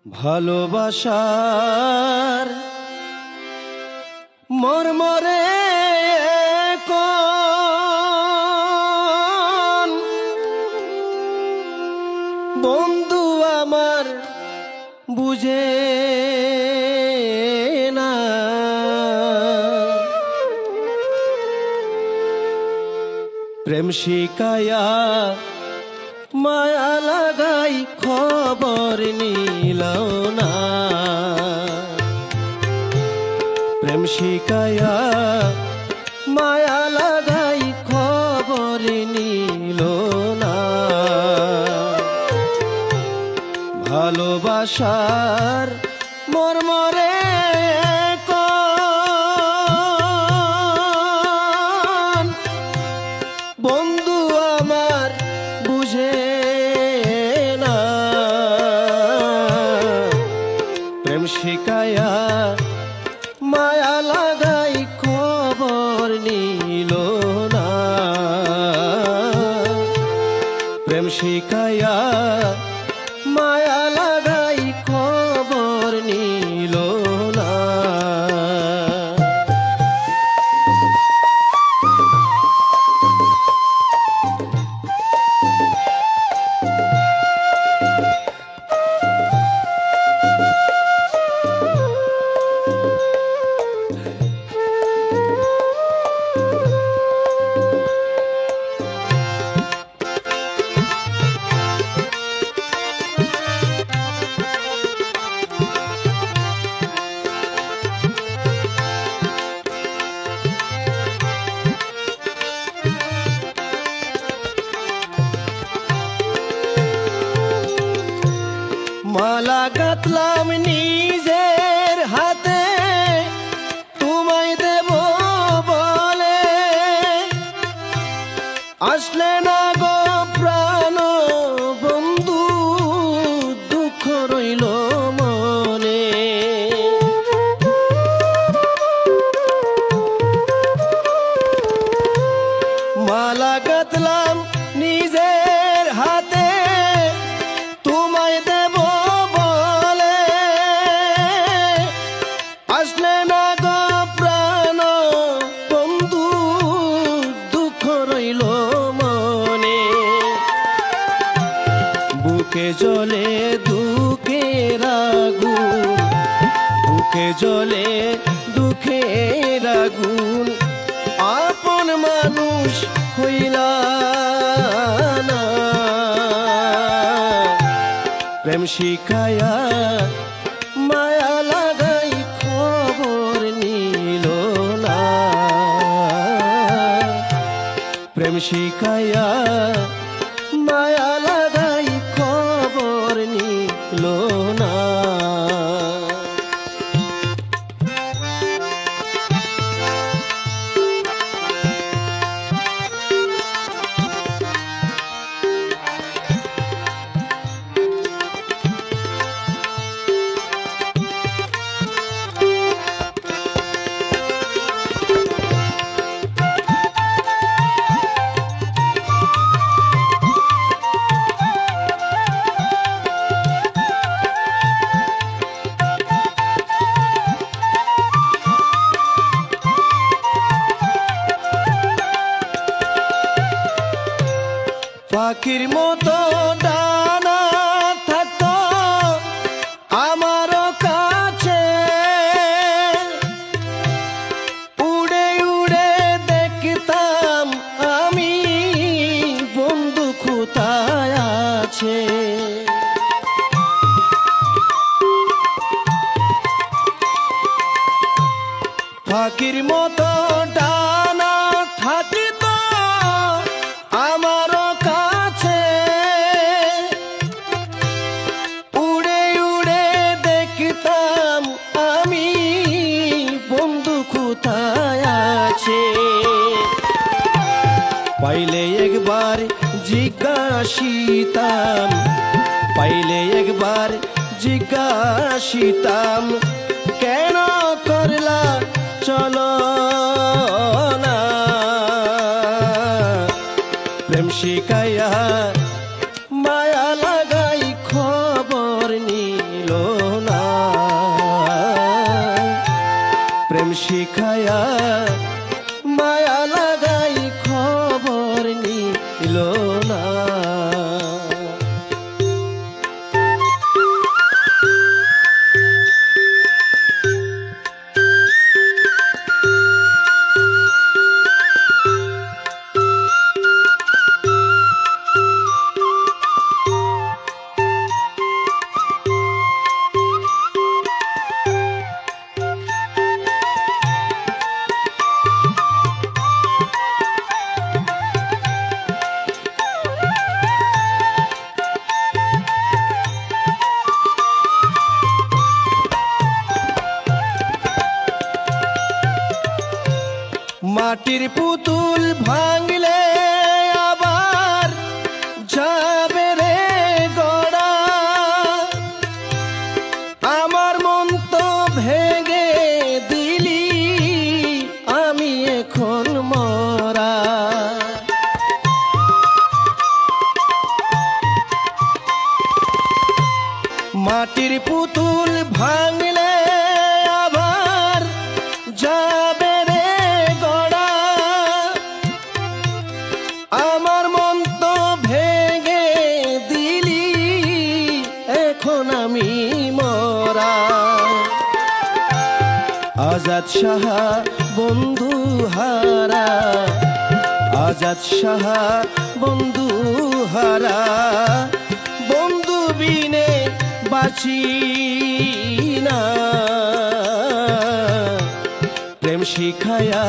ভালোবাসার মর্মরে কোন বন্ধু আমার বুঝে না, প্রেম শিকায়া মায়া লাগাই খবর নিল না, প্রেম শিকায়া মায়া লাগাই খবর নিল না। ভালোবাসার মর্মরে কোন বন্ধু আমার বুঝে না, প্রেম শিকায়া মায়া লাগাই খবর নিল না, প্রেম শিকায়া মায়া লাগাই খবর নিল না। মালা গাঁথলাম নিজের হাতে তোমায় দেব বলে, আসলে না গো প্রাণ বন্ধু দুঃখ রইল মনে। মালা গাঁথলাম নিজের হাতে তোমায় দেব বলে, আসলে না গো প্রাণ বন্ধু দুঃখ রইল মনে। বুকে জলে দুঃখের আগুন, বুকে জলে দুঃখের আগুন, আপন মানুষ হইলা না, প্রেম শিখায়া মায়া লাগাই খবর নিল না, প্রেম শিখায়া মায়া লাগাই খবর নিল না। পাখির মতো ডানা থাকতো আমার কাছে, উড়ে উড়ে দেখতাম আমি বন্ধু কোথায় আছে। পাখির মতো ডানা থাকিতো আমার কাছে, উড়ে উড়ে দেখতাম আমি বন্ধু কোথায় আছে। পাইলে একবার জিজ্ঞাসিতাম, পাইলে একবার জিজ্ঞাসিতাম, কেন করলা চলো না, প্রেম শিখায়া মায়া লাগাই খবর নিল মাটির পুতুল ভাঙলে আবার যাবে রে গড়া, আমার মন তো ভেঙে দিলি আমি এখন মরা। মাটির পুতুল ভাঙলে আবার যাবে রে গড়া, আমার মন তো ভেঙে দিলি এখন আমি মরা। আজাদ সাহা বন্ধু হারা, আজাদ সাহা বন্ধু হারা, বন্ধু বিনে বাঁচি না। প্রেম শিখায়া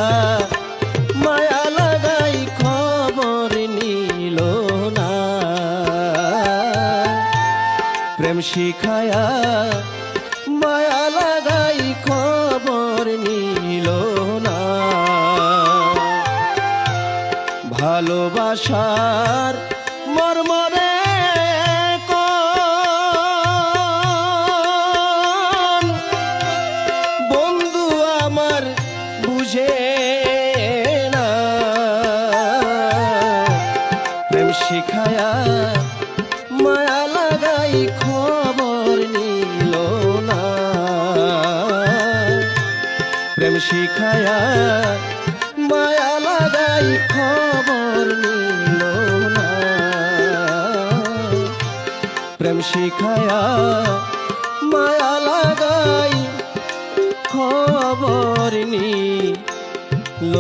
মায়া লাগাই খবর নিল না, প্রেম শিখায়া মায়া লাগাই খবর নিল না। ভালোবাসার মর্মরে বন্ধু আমার বুঝে না, প্রেম শিখায়া মায়া লাগাই খবর নিল না, প্রেম শিখায়া মায়া লাগাই খবর নিল না, প্রেম শিখায়া মায়া লাগাই খবর নিল।